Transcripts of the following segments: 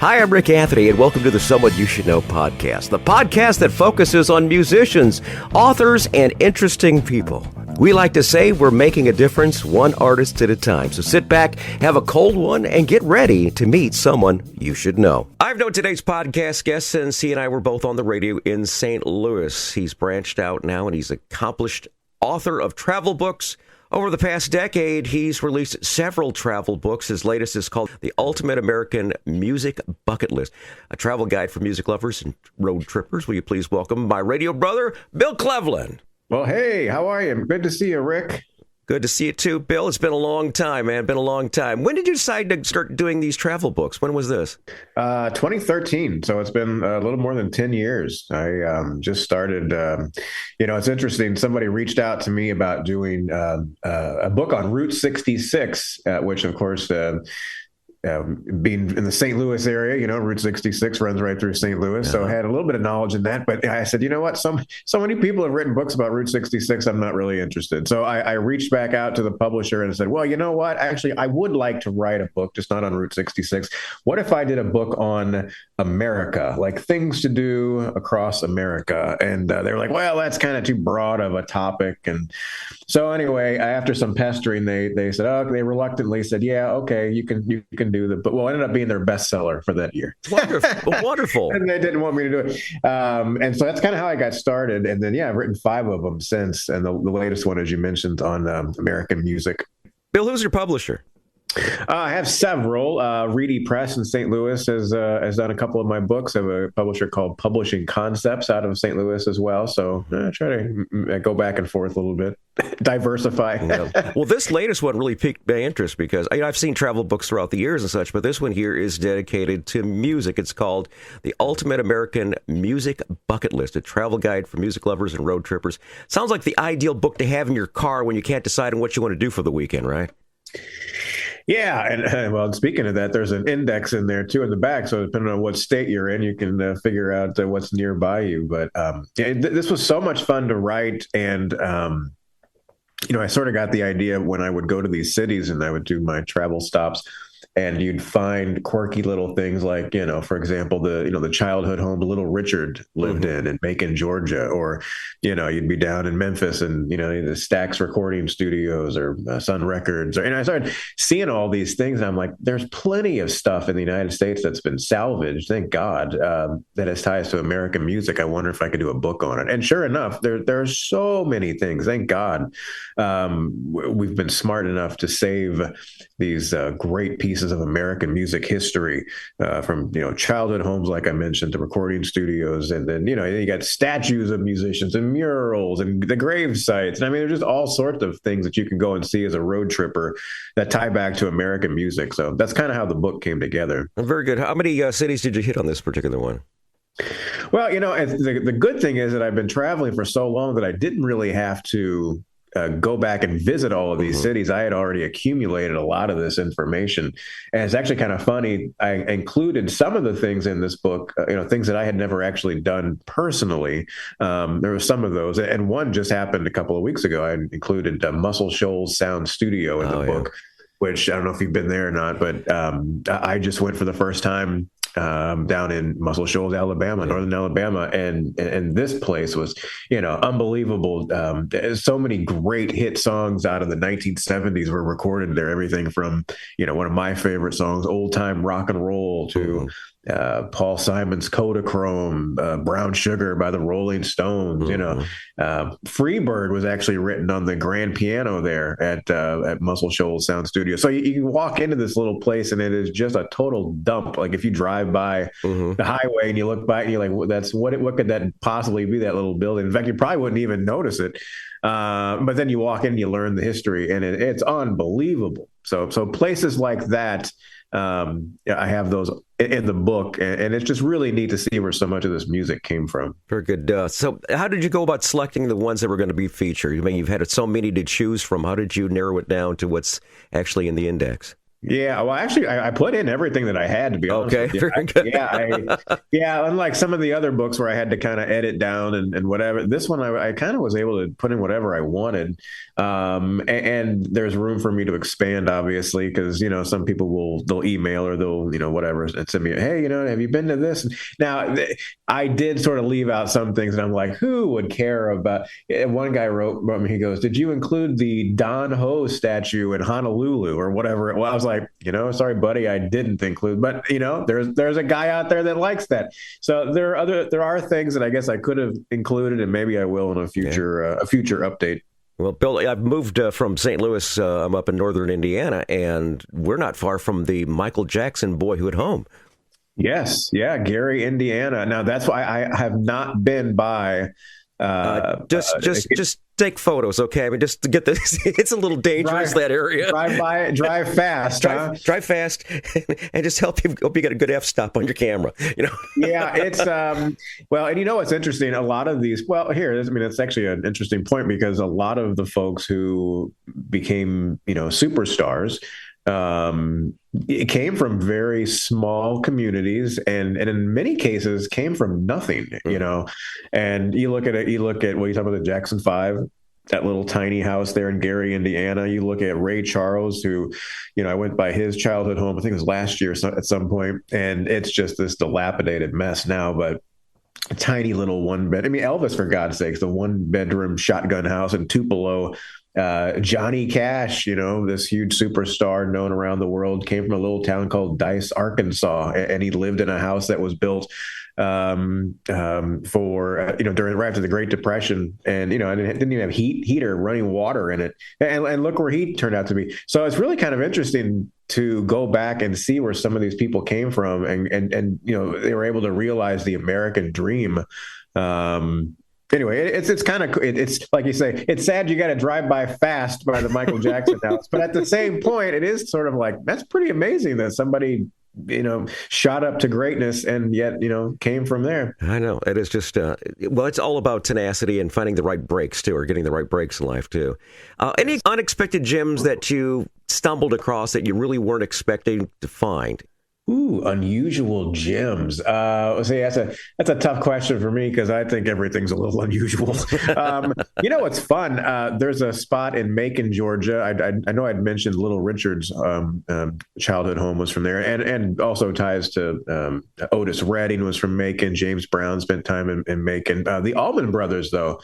Hi, I'm Rick Anthony, and welcome to the Someone You Should Know podcast, the podcast that focuses on musicians, authors, and interesting people. We like to say we're making a difference one artist at a time. So sit back, have a cold one, and get ready to meet someone you should know. I've known today's podcast guest since he and I were both on the radio in St. Louis. He's branched out now, and he's accomplished author of travel books. Over the past decade, he's released several travel books. His latest is called The Ultimate American Music Bucket List, a travel guide for music lovers and road trippers. Will you please welcome my radio brother, Bill Clevlen? Well, hey, how are you? Good to see you, Rick. Good to see you too, Bill. It's been a long time, man. Been a long time. When did you decide to start doing these travel books? When was this? 2013. So it's been a little more than 10 years. I just started. It's interesting. Somebody reached out to me about doing a book on Route 66, which, of course, being in the St. Louis area, Route 66 runs right through St. Louis. So I had a little bit of knowledge in that. But I said, you know what? So many people have written books about Route 66. I'm not really interested. So I reached back out to the publisher and said, well, you know what? Actually, I would like to write a book, just not on Route 66. What if I did a book on America, like things to do across America? And they were like, well, that's kind of too broad of a topic. And so anyway, after some pestering, they said, they reluctantly said, yeah, okay, you can do the, but well, it ended up being their bestseller for that year. Wonderful. Wonderful. And they didn't want me to do it. And so that's kind of how I got started. And then, I've written 5 of them since. And the latest one, as you mentioned, on American music. Bill, who's your publisher? I have several. Reedy Press in St. Louis has done a couple of my books. I have a publisher called Publishing Concepts out of St. Louis as well. So I try to go back and forth a little bit, diversify. Yeah. Well, this latest one really piqued my interest because I've seen travel books throughout the years and such, but this one here is dedicated to music. It's called The Ultimate American Music Bucket List, a travel guide for music lovers and road trippers. Sounds like the ideal book to have in your car when you can't decide on what you want to do for the weekend, right? Yeah. And well, speaking of that, there's an index in there too in the back. So depending on what state you're in, you can figure out what's nearby you. But this was so much fun to write. And, I sort of got the idea when I would go to these cities and I would do my travel stops. And you'd find quirky little things like, for example, the childhood home Little Richard lived in Macon, Georgia, or, you'd be down in Memphis and, the Stax recording studios or Sun Records. And I started seeing all these things. And I'm like, there's plenty of stuff in the United States that's been salvaged, thank God, that has ties to American music. I wonder if I could do a book on it. And sure enough, there are so many things. Thank God we've been smart enough to save these great pieces of American music history from, childhood homes, like I mentioned, to recording studios. And then, you got statues of musicians and murals and the grave sites. And I mean, there's just all sorts of things that you can go and see as a road tripper that tie back to American music. So that's kind of how the book came together. Very good. How many cities did you hit on this particular one? Well, the good thing is that I've been traveling for so long that I didn't really have to go back and visit all of these cities. I had already accumulated a lot of this information. And it's actually kind of funny. I included some of the things in this book, things that I had never actually done personally. There were some of those. And one just happened a couple of weeks ago. I included Muscle Shoals Sound Studio in the book, which I don't know if you've been there or not, but I just went for the first time down in Muscle Shoals, Alabama, northern Alabama. And this place was, unbelievable. So many great hit songs out of the 1970s were recorded there. Everything from, one of my favorite songs, Old Time Rock and Roll, to Paul Simon's Kodachrome, Brown Sugar by the Rolling Stones. Freebird was actually written on the grand piano there at Muscle Shoals Sound Studio. So you can walk into this little place and it is just a total dump. Like if you drive by the highway and you look by and you're like, well, what could that possibly be, that little building? In fact, you probably wouldn't even notice it. But then you walk in and you learn the history, and it's unbelievable. So places like that, I have those in the book, and it's just really neat to see where so much of this music came from. Very good. So how did you go about selecting the ones that were going to be featured? I mean, you've had so many to choose from. How did you narrow it down to what's actually in the index? Yeah, well, actually, I put in everything that I had, to be honest Okay, with you. very good. Yeah, unlike some of the other books where I had to kind of edit down and whatever, this one I kind of was able to put in whatever I wanted. And there's room for me to expand, obviously, because, some people they'll email or they'll, whatever, and send me, hey, have you been to this? Now, I did sort of leave out some things, and I'm like, who would care about? And one guy wrote me, he goes, did you include the Don Ho statue in Honolulu or whatever? Well, I was like, sorry, buddy, I didn't include, but there's a guy out there that likes that. So there are things that I guess I could have included, and maybe I will in a future update. Well, Bill, I've moved from St. Louis. I'm up in northern Indiana, and we're not far from the Michael Jackson Boyhood home. Yes, yeah, Gary, Indiana. Now that's why I have not been by. Just take photos, okay? I mean, just to get this. It's a little dangerous, that area. Drive fast, drive fast, and just hope you get a good f-stop on your camera. Yeah, it's well, and what's interesting? A lot of these. Well, it's actually an interesting point because a lot of the folks who became superstars. It came from very small communities and in many cases came from nothing, and you look at you talk about the Jackson 5, that little tiny house there in Gary, Indiana. You look at Ray Charles, who, I went by his childhood home, I think it was last year at some point, and it's just this dilapidated mess now, but a tiny little one bed. I mean, Elvis, for God's sakes, the 1-bedroom shotgun house in Tupelo. Johnny Cash, this huge superstar known around the world, came from a little town called Dice, Arkansas, and he lived in a house that was built for during right after the Great Depression, and it didn't even have heater, running water in it, and look where he turned out to be. So it's really kind of interesting to go back and see where some of these people came from, and they were able to realize the American dream. Anyway, it's kind of, it's like you say, it's sad you got to drive by fast by the Michael Jackson house, but at the same point, it is sort of like, that's pretty amazing that somebody shot up to greatness and yet came from there. I know, it is just it's all about tenacity and finding the right breaks too, or getting the right breaks in life too. Any unexpected gems that you stumbled across that you really weren't expecting to find? Ooh, unusual gems. That's a tough question for me because I think everything's a little unusual. What's fun? There's a spot in Macon, Georgia. I know I'd mentioned Little Richard's childhood home was from there, and also ties to Otis Redding was from Macon. James Brown spent time in Macon. The Allman Brothers, though,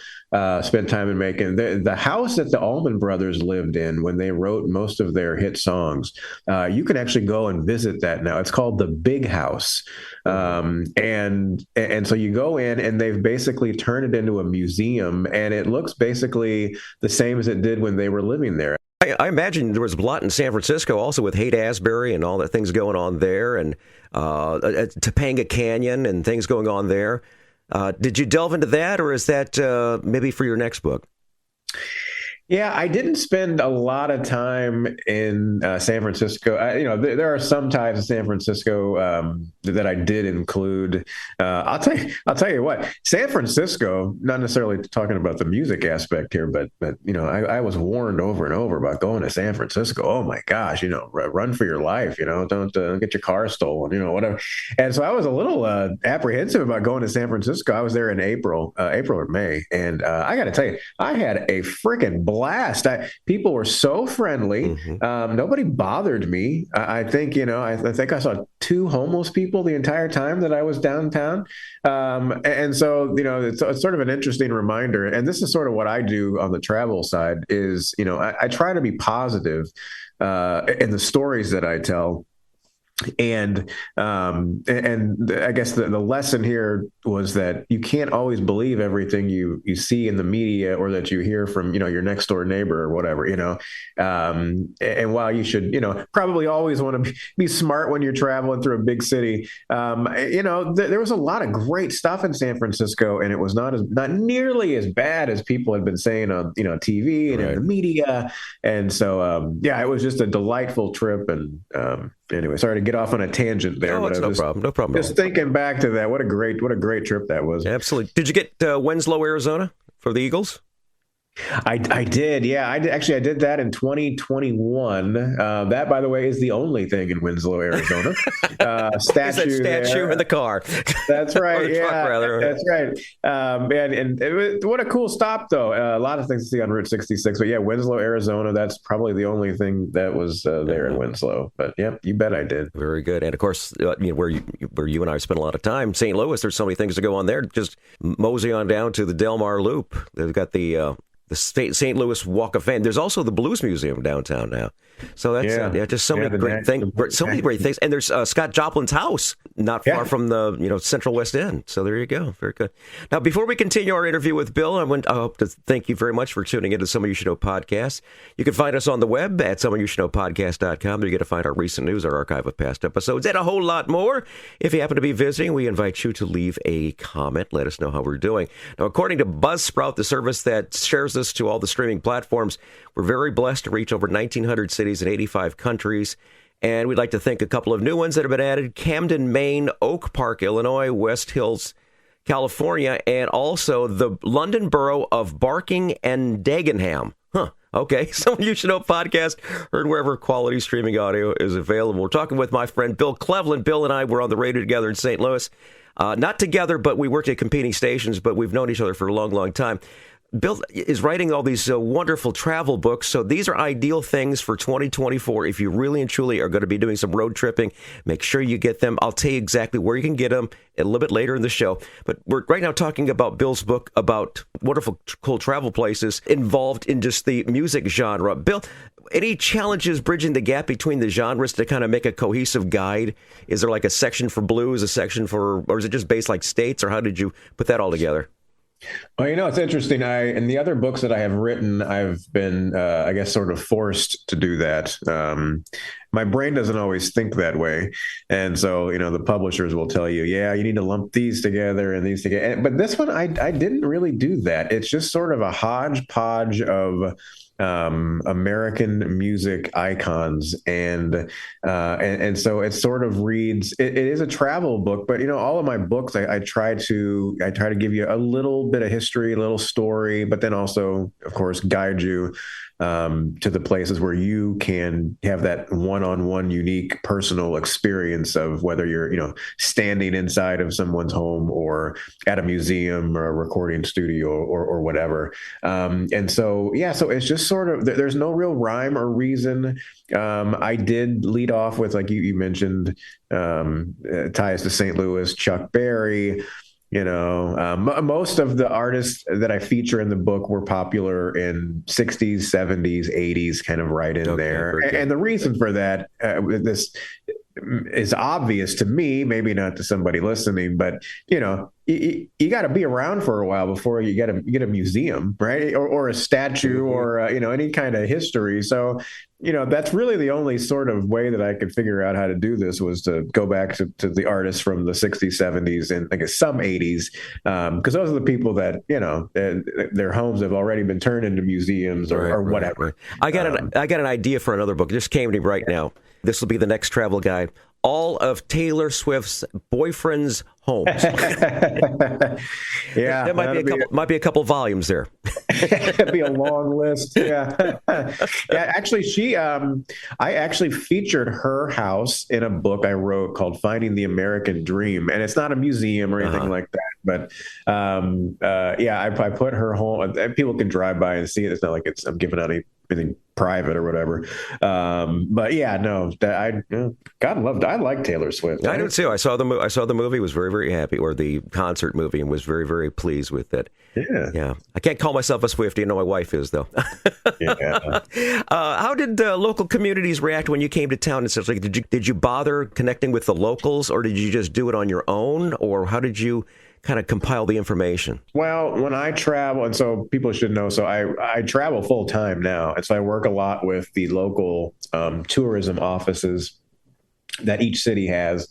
spent time in Macon. The house that the Allman Brothers lived in when they wrote most of their hit songs, you can actually go and visit that now. It's called the Big House. And so you go in and they've basically turned it into a museum, and it looks basically the same as it did when they were living there. I imagine there was a lot in San Francisco also with Haight-Ashbury and all that things going on there, and Topanga Canyon and things going on there. Did you delve into that, or is that maybe for your next book? Yeah, I didn't spend a lot of time in San Francisco. There are some ties in San Francisco that I did include. I'll tell you what, San Francisco, not necessarily talking about the music aspect here, but I was warned over and over about going to San Francisco. Oh my gosh, run for your life. Don't get your car stolen. Whatever. And so I was a little apprehensive about going to San Francisco. I was there in April or May, and I got to tell you, I had a freaking blast. People were so friendly. Mm-hmm. Nobody bothered me. I think I saw 2 homeless people the entire time that I was downtown. And so it's sort of an interesting reminder. And this is sort of what I do on the travel side is I try to be positive in the stories that I tell. And I guess the lesson here was that you can't always believe everything you see in the media or that you hear from, your next door neighbor or whatever, and while you should, probably always want to be smart when you're traveling through a big city, there was a lot of great stuff in San Francisco, and it was not nearly as bad as people had been saying on, TV and in the media. And so, it was just a delightful trip. And, anyway, sorry to get off on a tangent there. Oh, it's no problem. Just thinking back to that, what a great trip that was. Absolutely. Did you get Winslow, Arizona for the Eagles? I did. Yeah, actually, I did that in 2021. That, by the way, is the only thing in Winslow, Arizona. Statue Is that statue there. in the car? That's right. Or the Yeah, truck, rather. that's right. And what a cool stop, though. A lot of things to see on Route 66. But yeah, Winslow, Arizona. That's probably the only thing that was there in Winslow. But yeah, you bet I did. Very good. And of course, where you and I spent a lot of time, St. Louis. There's so many things to go on there. Just mosey on down to the Del Mar Loop. They've got the St. Louis Walk of Fame. There's also the Blues Museum downtown now. So that's just so many great things. So many great things. And there's Scott Joplin's house not far from the Central West End. So there you go. Very good. Now, before we continue our interview with Bill, I hope to thank you very much for tuning into Someone You Should Know podcast. You can find us on the web at someoneyoushouldknowpodcast.com. There you get to find our recent news, our archive of past episodes, and a whole lot more. If you happen to be visiting, we invite you to leave a comment. Let us know how we're doing. Now, according to Buzzsprout, the service that shares us to all the streaming platforms, we're very blessed to reach over 1,900 cities in 85 countries. And we'd like to thank a couple of new ones that have been added: Camden, Maine; Oak Park, Illinois; West Hills, California; and also the London borough of Barking and Dagenham. Okay, Someone You Should Know podcast, heard wherever quality streaming audio is available. We're talking with my friend Bill Clevlen. Bill and I were on the radio together in St. Louis. Not together, but we worked at competing stations, but we've known each other for a long, long time. Bill is writing all these wonderful travel books, so these are ideal things for 2024. If you really and truly are going to be doing some road tripping, make sure you get them. I'll tell you exactly where you can get them a little bit later in the show. But we're right now talking about Bill's book about wonderful, cool travel places involved in just the music genre. Bill, any challenges bridging the gap between the genres to kind of make a cohesive guide? Is there like a section for blues, a section for, or is it just based like states, or how did you put that all together? Well, it's interesting. In the other books that I have written, I've been, I guess, sort of forced to do that. My brain doesn't always think that way. And so, the publishers will tell you, yeah, you need to lump these together and these together. But this one, I didn't really do that. It's just sort of a hodgepodge of American music icons, and so it sort of reads. It is a travel book, but all of my books, I try to give you a little bit of history, a little story, but then also, of course, guide you to the places where you can have that one-on-one unique personal experience of whether you're, standing inside of someone's home or at a museum or a recording studio or whatever. And so, so it's just sort of, there's no real rhyme or reason. I did lead off with, like you mentioned, ties to St. Louis, Chuck Berry. Most of the artists that I feature in the book were popular in 60s, 70s, 80s, kind of right in there. And the reason for that, this is obvious to me, maybe not to somebody listening, but you got to be around for a while before you get a museum, right? Or a statue, or any kind of history. So that's really the only sort of way that I could figure out how to do this, was to go back to the artists from the 60s, 70s, and I guess some 80s, because those are the people that their homes have already been turned into museums or whatever. Right. I got an idea for another book. It just came to me right now. This will be the next travel guide. All of Taylor Swift's boyfriend's homes. Yeah, there might be a couple volumes there. It'd be a long list. Yeah. Actually, I actually featured her house in a book I wrote called "Finding the American Dream," and it's not a museum or anything like that. But I put her home. People can drive by and see it. It's not like I'm giving out anything private or whatever. But yeah, no, I like Taylor Swift. I do too. I saw the movie, was very, very happy, or the concert movie, and was very, very pleased with it. Yeah. I can't call myself a Swiftie. I know my wife is, though. Yeah. How did local communities react when you came to town? And such? Like, did you bother connecting with the locals, or did you just do it on your own, or how did you kind of compile the information? Well, when I travel, and so people should know, so I travel full time now. And so I work a lot with the local tourism offices that each city has.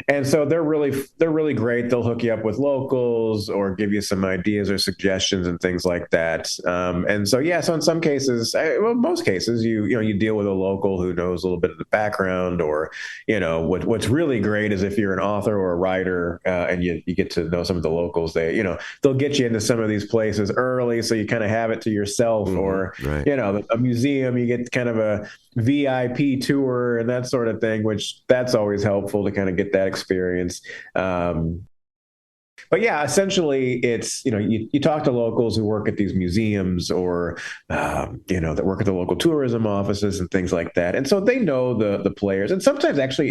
And so they're really great. They'll hook you up with locals or give you some ideas or suggestions and things like that. And so yeah, so in some cases, well, most cases, you deal with a local who knows a little bit of the background, or what's really great is if you're an author or a writer and you get to know some of the locals. They'll get you into some of these places early, so you kind of have it to yourself, or right. a museum, you get kind of a VIP tour and that sort of thing, which that's always helpful to kind of get that experience. But yeah, essentially it's, you talk to locals who work at these museums, or, that work at the local tourism offices and things like that. And so they know the players. And sometimes actually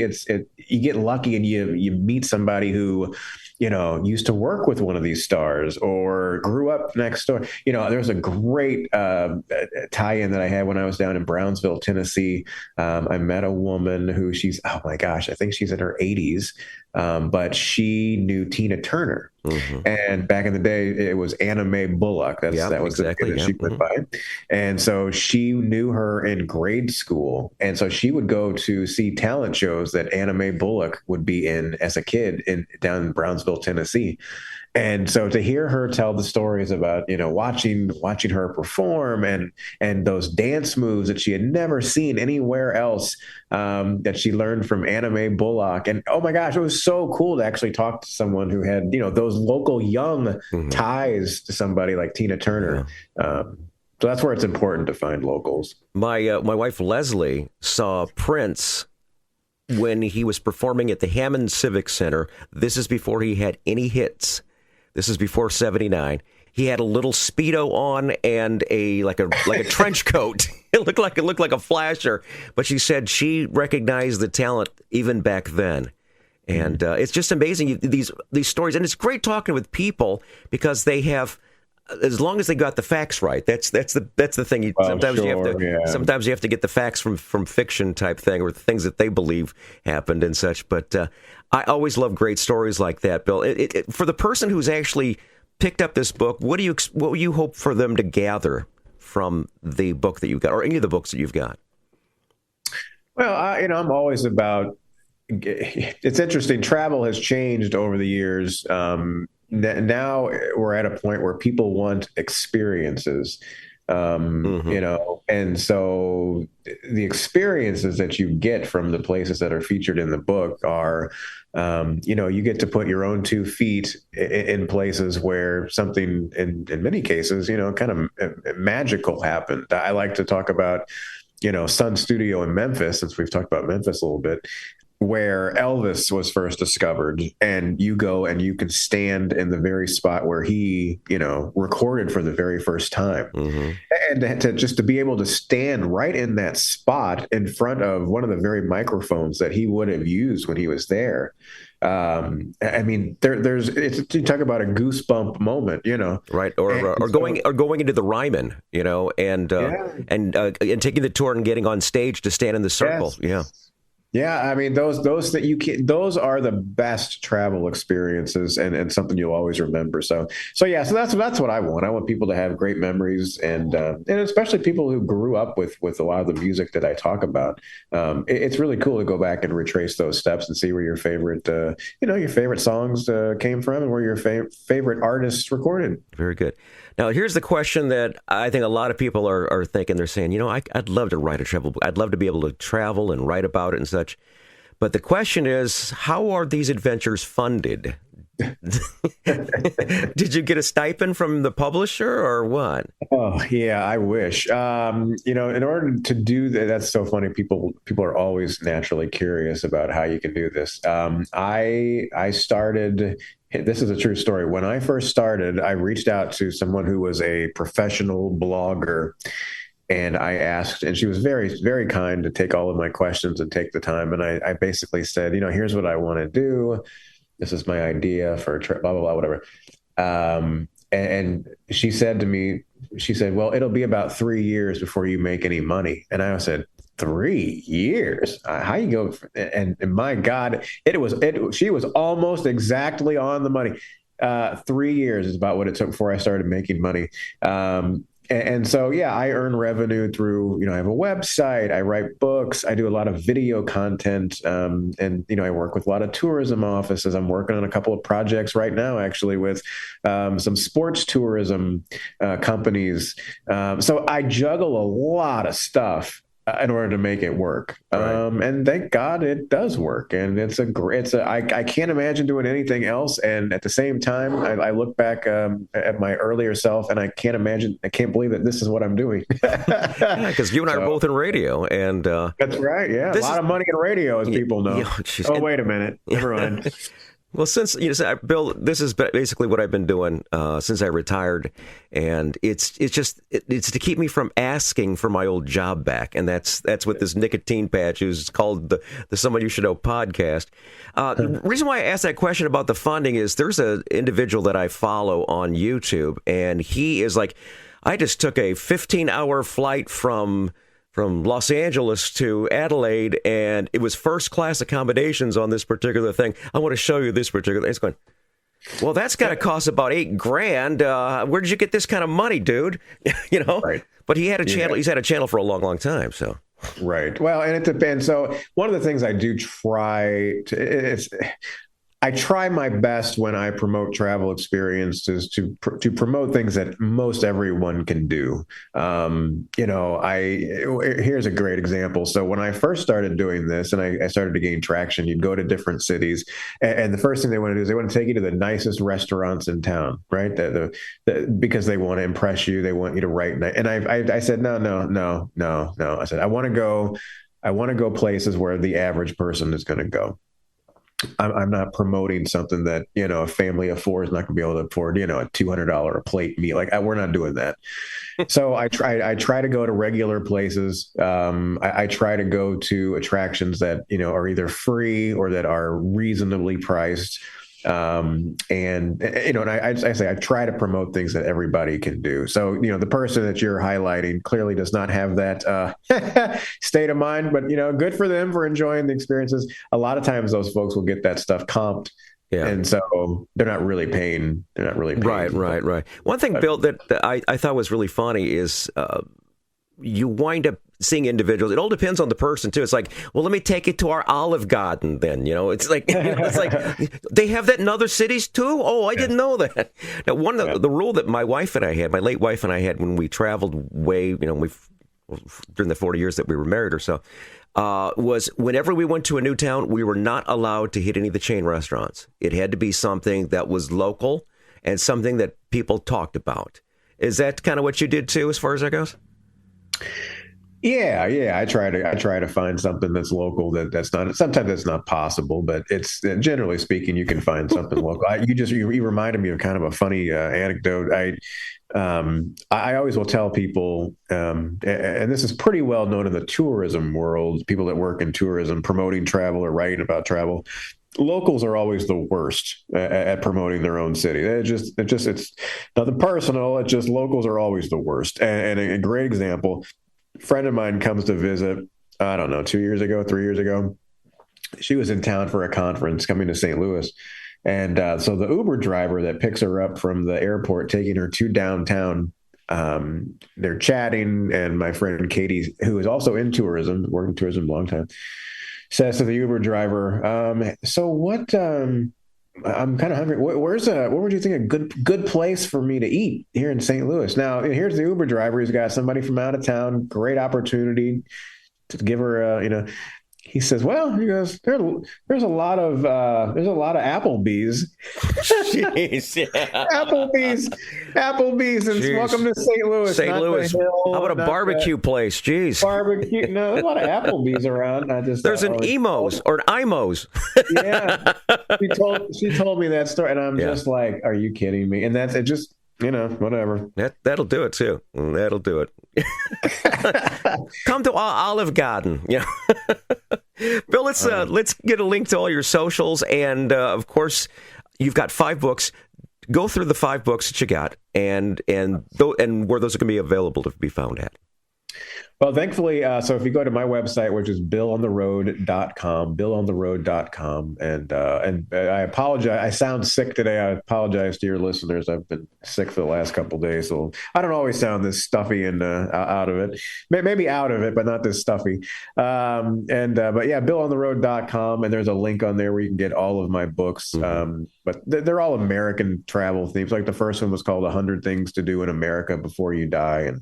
you get lucky and you meet somebody who, used to work with one of these stars or grew up next door. There's a great tie-in that I had when I was down in Brownsville, Tennessee. I met a woman who oh my gosh, I think she's in her 80s. But she knew Tina Turner. Mm-hmm. And back in the day, it was Anna Mae Bullock. That was exactly the she put by. And so she knew her in grade school. And so she would go to see talent shows that Anna Mae Bullock would be in as a kid down in Brownsville, Tennessee. And so to hear her tell the stories about, watching her perform and those dance moves that she had never seen anywhere else, that she learned from Anna Mae Bullock. And oh my gosh, it was so cool to actually talk to someone who had, those local young ties to somebody like Tina Turner. Yeah. So that's where it's important to find locals. My wife Leslie saw Prince when he was performing at the Hammond Civic Center. This is before he had any hits. This is before '79. He had a little Speedo on and like a trench coat. It looked like a flasher. But she said she recognized the talent even back then. And it's just amazing, these stories. And it's great talking with people because they have, as long as they got the facts right. That's the thing. Sometimes you have to get the facts from fiction type thing, or the things that they believe happened and such. But I always love great stories like that, Bill. For the person who's actually picked up this book, what do you hope for them to gather from the book that you've got, or any of the books that you've got? Well, I'm always about. It's interesting. Travel has changed over the years. Now we're at a point where people want experiences, and so the experiences that you get from the places that are featured in the book are, you get to put your own 2 feet in places where something, in many cases, kind of magical happened. I like to talk about, Sun Studio in Memphis, since we've talked about Memphis a little bit, where Elvis was first discovered, and you go and you can stand in the very spot where he, recorded for the very first time. Mm-hmm. And to be able to stand right in that spot in front of one of the very microphones that he would have used when he was there. I mean, you talk about a goosebump moment, right? Or going into the Ryman, and taking the tour and getting on stage to stand in the circle. Yes. Yeah. Yeah, I mean those those are the best travel experiences, and something you'll always remember. So that's what I want. I want people to have great memories, and especially people who grew up with a lot of the music that I talk about. It's really cool to go back and retrace those steps and see where your favorite songs came from, and where your favorite artists recorded. Very good. Now, here's the question that I think a lot of people are thinking. They're saying, I'd love to write a travel book. I'd love to be able to travel and write about it and such. But the question is, how are these adventures funded? Did you get a stipend from the publisher or what? Oh, yeah, I wish. In order to do that, that's so funny. People are always naturally curious about how you can do this. I started. This is a true story. When I first started, I reached out to someone who was a professional blogger, and I asked, and she was very, very kind to take all of my questions and take the time. And I basically said, here's what I want to do. This is my idea for a trip, blah, blah, blah, whatever. And she said to me, well, it'll be about 3 years before you make any money. And I said, 3 years? How you go? And my God, she was almost exactly on the money. 3 years is about what it took before I started making money. and so, yeah, I earn revenue through, I have a website, I write books, I do a lot of video content, and, I work with a lot of tourism offices. I'm working on a couple of projects right now, actually, with some sports tourism companies. So I juggle a lot of stuff in order to make it work. Right. And thank God it does work. And I can't imagine doing anything else. And at the same time, I look back at my earlier self and I can't believe that this is what I'm doing. Yeah, because you and I are both in radio. And that's right. Yeah. A lot of money in radio, as people know. Oh, wait a minute. Never mind. Well, since Bill, this is basically what I've been doing since I retired, and it's to keep me from asking for my old job back, and that's what this nicotine patch is called, the Someone You Should Know podcast. The reason why I asked that question about the funding is there's an individual that I follow on YouTube, and he is like, I just took a 15-hour flight from Los Angeles to Adelaide, and it was first-class accommodations on this particular thing. I want to show you this particular thing. It's going, well, that's got to cost about $8,000. Where did you get this kind of money, dude? Right. But he had a channel. He's had a channel for a long, long time. So. Right. Well, and it depends. So one of the things I do I try my best when I promote travel experiences to promote things that most everyone can do. Here's a great example. So when I first started doing this and I started to gain traction, you'd go to different cities, and the first thing they want to do is they want to take you to the nicest restaurants in town, right? Because they want to impress you. They want you to write. And I said, no. I said, I want to go places where the average person is going to go. I'm not promoting something that, a family of four is not going to be able to afford, a $200 a plate meal. We're not doing that. So I try to go to regular places. I try to go to attractions that, are either free or that are reasonably priced. And I say I try to promote things that everybody can do. So, the person that you're highlighting clearly does not have that state of mind, but, good for them for enjoying the experiences. A lot of times those folks will get that stuff comped. Yeah. And so they're not really paying. Right. One thing, Bill, that I thought was really funny is you wind up seeing individuals. It all depends on the person too. It's like, well, let me take you to our Olive Garden then. It's like they have that in other cities too. Oh, I didn't know that. Now, one of the rule that my late wife and I had when we traveled way, during the 40 years that we were married or so, was whenever we went to a new town, we were not allowed to hit any of the chain restaurants. It had to be something that was local and something that people talked about. Is that kind of what you did too, as far as that goes? Yeah. I try to find something that's local. That's not. Sometimes that's not possible, but it's generally speaking, you can find something local. You reminded me of kind of a funny anecdote. I always will tell people, and this is pretty well known in the tourism world. People that work in tourism, promoting travel or writing about travel. Locals are always the worst at promoting their own city. It's nothing personal. It's just locals are always the worst. And a great example. A friend of mine comes to visit, I don't know, 3 years ago. She was in town for a conference coming to St. Louis. And so the Uber driver that picks her up from the airport, taking her to downtown, they're chatting. And my friend Katie, who is also in tourism, worked in tourism a long time, says to the Uber driver, so what, I'm kind of hungry. What would you think a good place for me to eat here in St. Louis? Now, here's the Uber driver. He's got somebody from out of town. Great opportunity to give her, He says, well, he goes, there's a lot of Applebee's. Jeez, yeah. Applebee's, and Jeez. Welcome to St. Louis. St. Louis. How about a barbecue place? Jeez. Barbecue. No, there's a lot of Applebee's around. There's an Emos or an IMO's. Yeah. She told me that story, and I'm just like, are you kidding me? And that's it. Just, whatever. That'll do it too. That'll do it. Come to Olive Garden. Bill, let's get a link to all your socials, and of course, you've got 5 books. Go through the 5 books that you got, and where those are going to be available to be found at. Well, thankfully, so if you go to my website, which is billontheroad.com, and I apologize. I sound sick today. I apologize to your listeners. I've been sick for the last couple of days, so I don't always sound this stuffy and out of it. Maybe out of it, but not this stuffy. But yeah, billontheroad.com, and there's a link on there where you can get all of my books. But they're all American travel themes. Like the first one was called 100 Things to Do in America Before You Die, and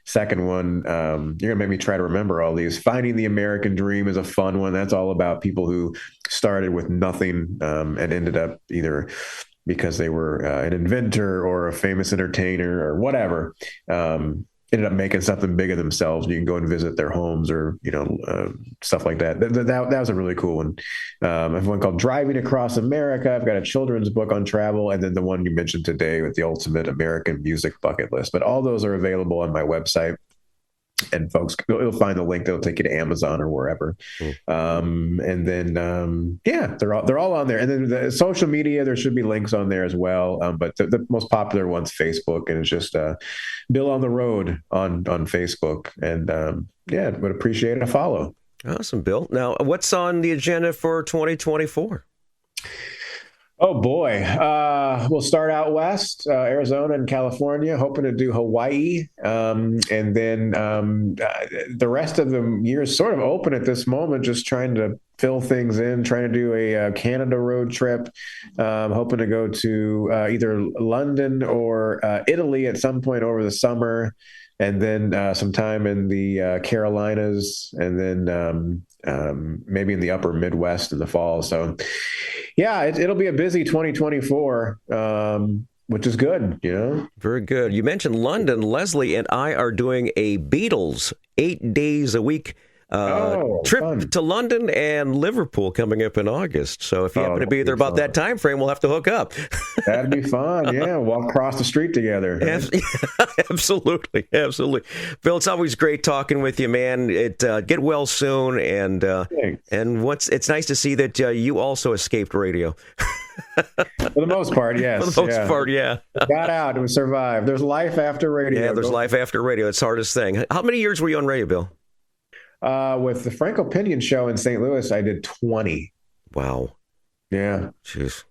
second one, you're gonna make me try to remember all these. Finding the American Dream is a fun one. That's all about people who started with nothing and ended up either because they were an inventor or a famous entertainer or whatever. Ended up making something big of themselves. You can go and visit their homes or, stuff like that. That was a really cool one. I have one called Driving Across America. I've got a children's book on travel. And then the one you mentioned today with the ultimate American music bucket list. But all those are available on my website. And folks, you'll find the link that'll take you to Amazon or wherever. And then, they're all on there. And then the social media, there should be links on there as well. But the most popular one's Facebook, and it's just Bill on the Road on Facebook. And would appreciate a follow. Awesome, Bill. Now, what's on the agenda for 2024? Oh boy. We'll start out west, Arizona and California, hoping to do Hawaii. And then the rest of the year is sort of open at this moment, just trying to fill things in, trying to do a Canada road trip, hoping to go to either London or Italy at some point over the summer. And then sometime in the Carolinas, and then maybe in the upper Midwest in the fall. So, yeah, it'll be a busy 2024, which is good, Very good. You mentioned London. Leslie and I are doing a Beatles 8 days a week trip fun. to London and Liverpool coming up in August. So if you happen to be there about that time frame, we'll have to hook up. That'd be fun. Yeah, walk across the street together. Absolutely. Bill, it's always great talking with you, man. Get well soon, and it's nice to see that you also escaped radio. For the most part, yes. For the most part, yeah. Got out and survived. There's life after radio. Yeah, there's life after radio. It's the hardest thing. How many years were you on radio, Bill? With the Frank Opinion show in St. Louis, I did 20. Wow. Yeah. Jeez.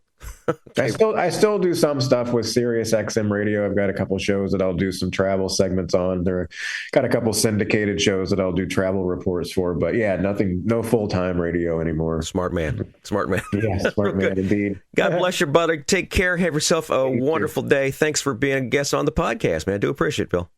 I still do some stuff with Sirius XM radio. I've got a couple shows that I'll do some travel segments on. Got a couple syndicated shows that I'll do travel reports for. But yeah, no full-time radio anymore. Smart man. Yeah, smart man indeed. God bless you, brother. Take care. Have yourself a wonderful day. Thanks for being a guest on the podcast, man. I do appreciate it, Bill.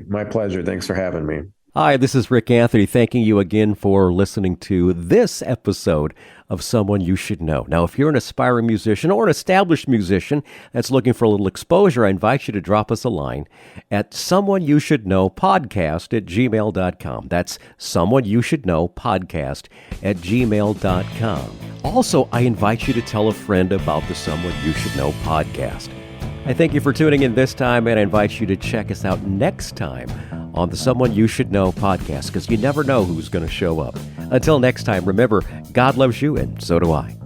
My pleasure. Thanks for having me. Hi, this is Rick Anthony, thanking you again for listening to this episode of Someone You Should Know. Now, if you're an aspiring musician or an established musician that's looking for a little exposure, I invite you to drop us a line at someoneyoushouldknowpodcast@gmail.com. That's someoneyoushouldknowpodcast@gmail.com. Also, I invite you to tell a friend about the Someone You Should Know podcast. I thank you for tuning in this time, and I invite you to check us out next time on the Someone You Should Know podcast, because you never know who's going to show up. Until next time, remember, God loves you, and so do I.